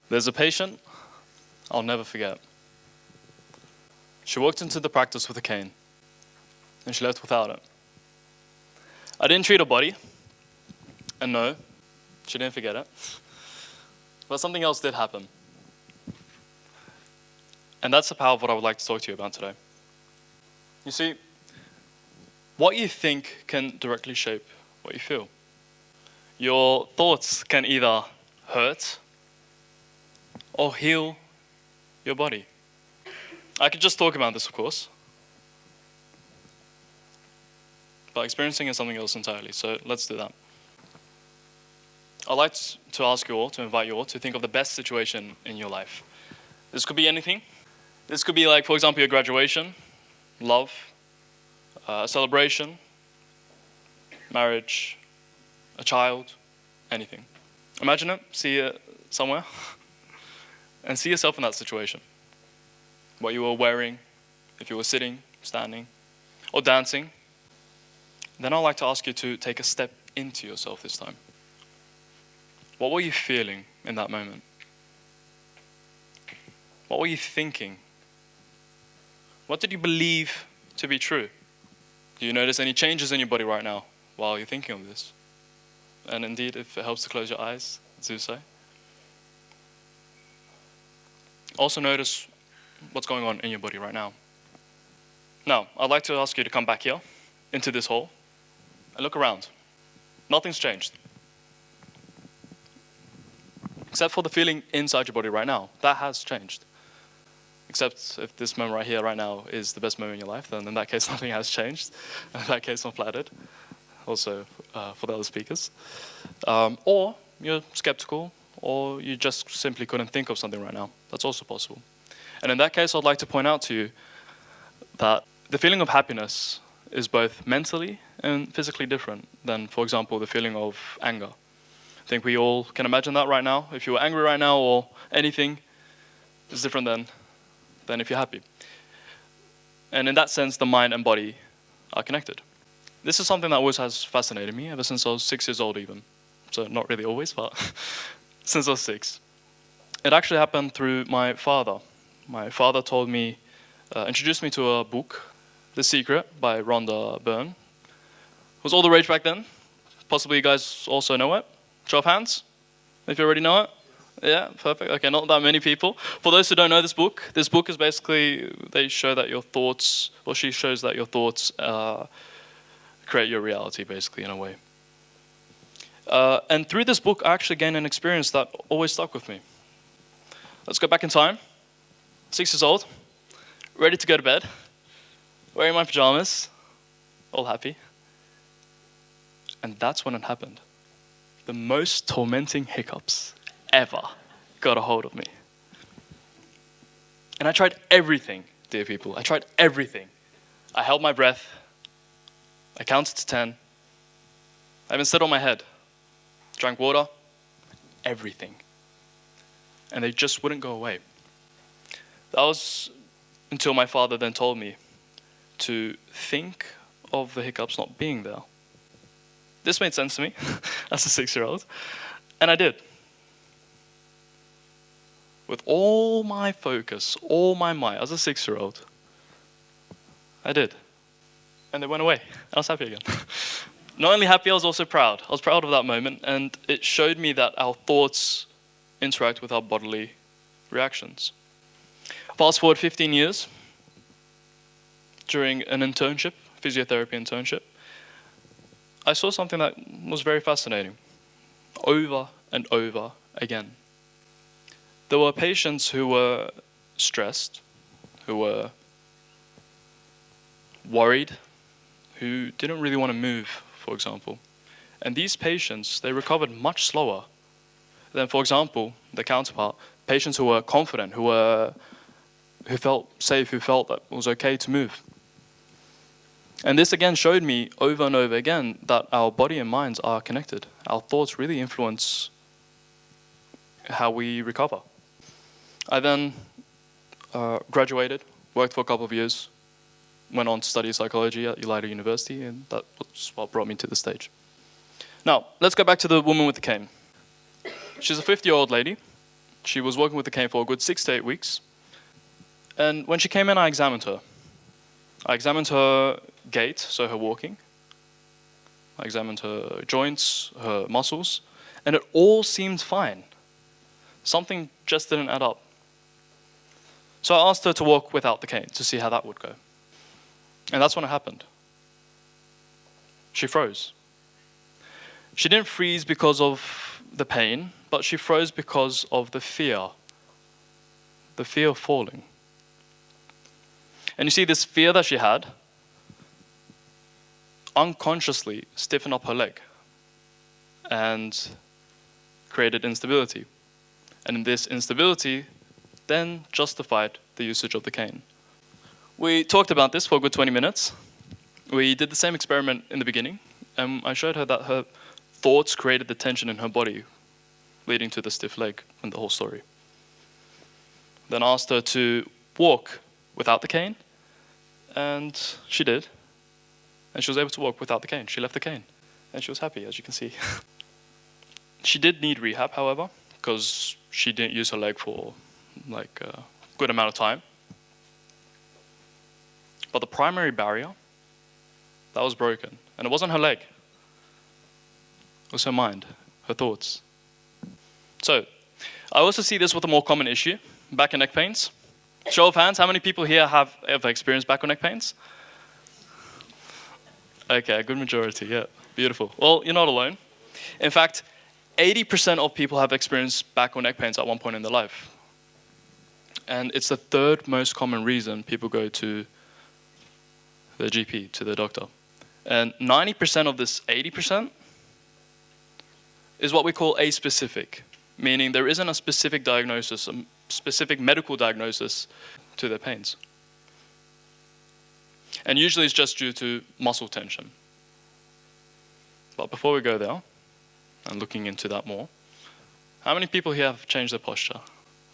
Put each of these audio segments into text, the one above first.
There's a patient I'll never forget. She walked into the practice with a cane, and she left without it. I didn't treat her body, and no, she didn't forget it. But something else did happen. And that's the power of what I would like to talk to you about today. You see, what you think can directly shape what you feel. Your thoughts can either hurt or heal your body. I could just talk about this, of course, but experiencing is something else entirely, so let's do that. I'd like to ask you all, to invite you all, to think of the best situation in your life. This could be anything. This could be like, for example, your graduation, love, a celebration, marriage, a child, anything. Imagine it, see it somewhere, and see yourself in that situation. What you were wearing, if you were sitting, standing, or dancing. Then I'd like to ask you to take a step into yourself this time. What were you feeling in that moment? What were you thinking? What did you believe to be true? Do you notice any changes in your body right now while you're thinking of this? And indeed, if it helps to close your eyes, do so. Also notice what's going on in your body right now. Now, I'd like to ask you to come back here, into this hall, and look around. Nothing's changed. Except for the feeling inside your body right now. That has changed. Except if this moment right here, right now, is the best moment in your life, then in that case, nothing has changed. In that case, I'm flattered. Also, for the other speakers. Or you're skeptical, or you just simply couldn't think of something right now. That's also possible. And in that case, I'd like to point out to you that the feeling of happiness is both mentally and physically different than, for example, the feeling of anger. I think we all can imagine that right now. If you're angry right now or anything, it's different than if you're happy. And in that sense, the mind and body are connected. This is something that always has fascinated me ever since I was 6 years old even. So not really always, but since I was 6. It actually happened through my father. My father told me, introduced me to a book, The Secret by Rhonda Byrne. It was all the rage back then. Possibly you guys also know it. Show of hands, if you already know it. Yeah, perfect. Okay, not that many people. For those who don't know this book is basically, they show that your thoughts, or she shows that your thoughts create your reality, basically, in a way. And through this book, I actually gained an experience that always stuck with me. Let's go back in time. 6 years old, ready to go to bed, wearing my pajamas, all happy. And that's when it happened. The most tormenting hiccups ever got a hold of me. And I tried everything, dear people. I tried everything. I held my breath. I counted to 10. I even stood on my head. Drank water. Everything. And they just wouldn't go away. That was until my father then told me to think of the hiccups not being there. This made sense to me as a 6-year-old, and I did. With all my focus, all my might, as a 6-year-old, I did. And they went away. I was happy again. Not only happy, I was also proud. I was proud of that moment, and it showed me that our thoughts interact with our bodily reactions. Fast forward 15 years, during an internship, physiotherapy internship, I saw something that was very fascinating, over and over again. There were patients who were stressed, who were worried, who didn't really want to move, for example. And these patients, they recovered much slower than, for example, the counterpart, patients who were confident, who felt safe, who felt that it was okay to move. And this again showed me over and over again that our body and minds are connected. Our thoughts really influence how we recover. I then graduated, worked for a couple of years, went on to study psychology at Alidani University, and that was what brought me to the stage. Now, let's go back to the woman with the cane. She's a 50-year-old lady. She was working with the cane for a good 6 to 8 weeks. And when she came in, I examined her. I examined her gait, so her walking. I examined her joints, her muscles, and it all seemed fine. Something just didn't add up. So I asked her to walk without the cane to see how that would go. And that's when it happened. She froze. She didn't freeze because of the pain, but she froze because of the fear of falling. And you see, this fear that she had unconsciously stiffened up her leg and created instability. And this instability then justified the usage of the cane. We talked about this for a good 20 minutes. We did the same experiment in the beginning, and I showed her that her thoughts created the tension in her body, leading to the stiff leg and the whole story. Then I asked her to walk without the cane, and she did. And she was able to walk without the cane. She left the cane, and she was happy, as you can see. She did need rehab, however, because she didn't use her leg for like a good amount of time. But the primary barrier, that was broken. And it wasn't her leg. It was her mind, her thoughts. So, I also see this with a more common issue, back and neck pains. Show of hands, how many people here have ever experienced back or neck pains? Okay, a good majority, yeah. Beautiful. Well, you're not alone. In fact, 80% of people have experienced back or neck pains at one point in their life. And it's the third most common reason people go to the GP, to the doctor. And 90% of this 80% is what we call aspecific, meaning there isn't a specific diagnosis, a specific medical diagnosis to their pains. And usually it's just due to muscle tension. But before we go there, and looking into that more, how many people here have changed their posture?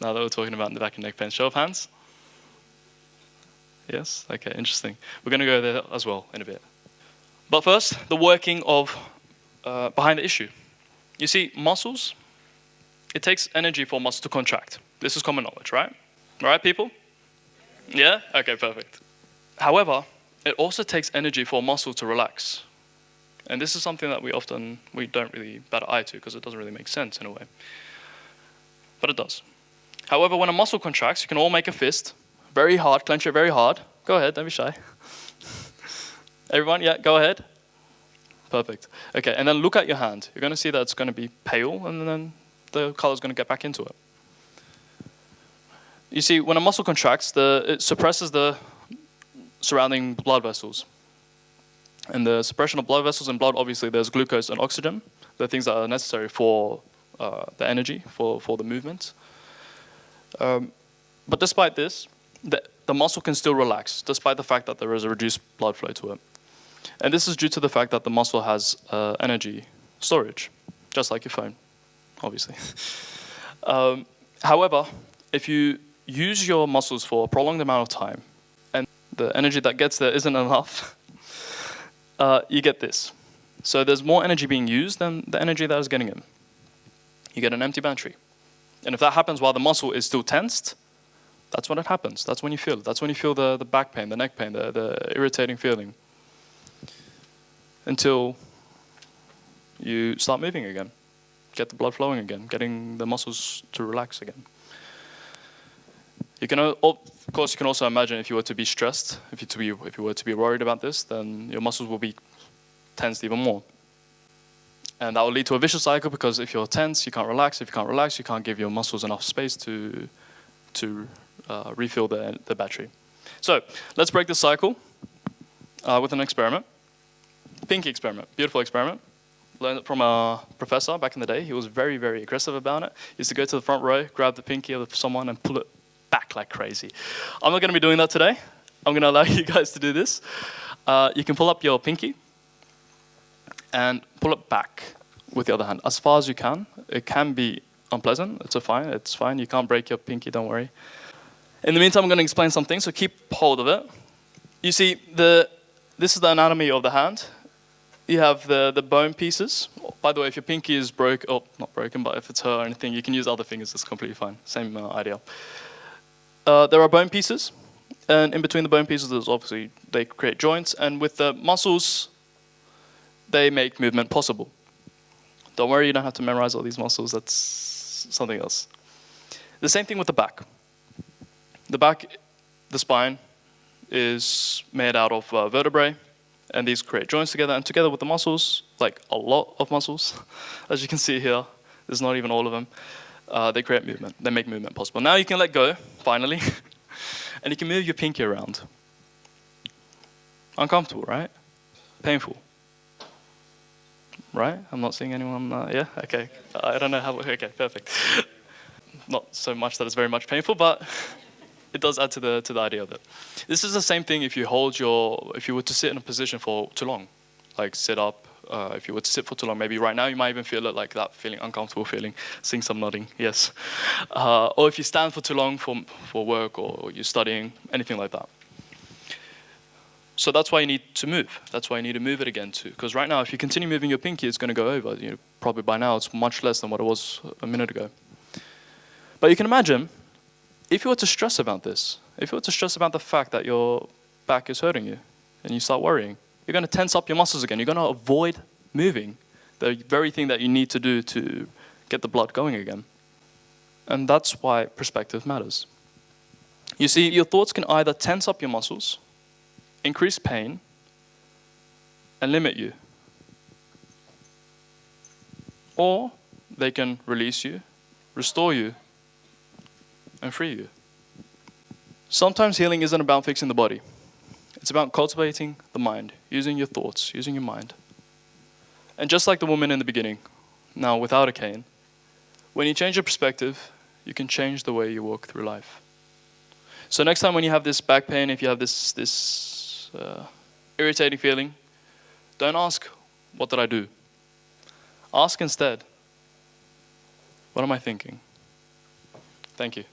Now that we're talking about the back and neck pain, show of hands? Yes? Okay, interesting. We're going to go there as well in a bit. But first, the working of behind the issue. You see, muscles, it takes energy for muscles to contract. This is common knowledge, right? Right, people? Yeah? Okay, perfect. However, it also takes energy for a muscle to relax. And this is something that we don't really bat an eye to because it doesn't really make sense in a way. But it does. However, when a muscle contracts, you can all make a fist, very hard, clench it very hard. Go ahead, don't be shy. Everyone, yeah, go ahead. Perfect. Okay, and then look at your hand. You're going to see that it's going to be pale, and then the color's going to get back into it. You see, when a muscle contracts, it suppresses the surrounding blood vessels. And the suppression of blood vessels and blood, obviously, there's glucose and oxygen, the things that are necessary for the energy, for the movement. But despite this, the muscle can still relax, despite the fact that there is a reduced blood flow to it. And this is due to the fact that the muscle has energy storage, just like your phone, obviously. However, if you use your muscles for a prolonged amount of time, and the energy that gets there isn't enough, you get this. So there's more energy being used than the energy that is getting in. You get an empty battery. And if that happens while the muscle is still tensed, that's when it happens. That's when you feel it. That's when you feel the back pain, the neck pain, the irritating feeling. Until you start moving again. Get the blood flowing again, getting the muscles to relax again. You can, of course, you can also imagine if you were to be stressed, if you were to be worried about this, then your muscles will be tensed even more. And that will lead to a vicious cycle because if you're tense, you can't relax. If you can't relax, you can't give your muscles enough space to refill the battery. So let's break this cycle with an experiment. Pinky experiment, beautiful experiment. Learned it from a professor back in the day. He was very, very aggressive about it. He used to go to the front row, grab the pinky of someone and pull it back like crazy. I'm not going to be doing that today. I'm going to allow you guys to do this. You can pull up your pinky and pull it back with the other hand as far as you can. It can be unpleasant. It's fine. You can't break your pinky, don't worry. In the meantime, I'm going to explain something, so keep hold of it. You see, this is the anatomy of the hand. You have the bone pieces. By the way, if your pinky is broken, oh, not broken, but if it's hurt or anything, you can use other fingers. It's completely fine. Same idea. There are bone pieces, and in between the bone pieces, there's obviously, they create joints, and with the muscles, they make movement possible. Don't worry, you don't have to memorize all these muscles. That's something else. The same thing with the back. The back, the spine, is made out of vertebrae, and these create joints together, and together with the muscles, like a lot of muscles, as you can see here, there's not even all of them, they create movement. They make movement possible. Now you can let go, finally, and you can move your pinky around. Uncomfortable, right? Painful. Right? I'm not seeing anyone, yeah? Okay. I don't know how, okay, perfect. Not so much that it's very much painful, but it does add to the idea of it. This is the same thing if you if you were to sit in a position for too long, like sit up. If you were to sit for too long, maybe right now you might even feel it, like that feeling, uncomfortable feeling. Seeing some nodding, yes. Or if you stand for too long for work or you're studying, anything like that. So that's why you need to move. That's why you need to move it again too. Because right now, if you continue moving your pinky, it's going to go over. Probably by now, it's much less than what it was a minute ago. But you can imagine, if you were to stress about this, if you were to stress about the fact that your back is hurting you, and you start worrying, you're going to tense up your muscles again. You're going to avoid moving, the very thing that you need to do to get the blood going again. And that's why perspective matters. You see, your thoughts can either tense up your muscles, increase pain, and limit you. Or they can release you, restore you, and free you. Sometimes healing isn't about fixing the body. It's about cultivating the mind, using your thoughts, using your mind. And just like the woman in the beginning, now without a cane, when you change your perspective, you can change the way you walk through life. So next time when you have this back pain, if you have this irritating feeling, don't ask, what did I do? Ask instead, what am I thinking? Thank you.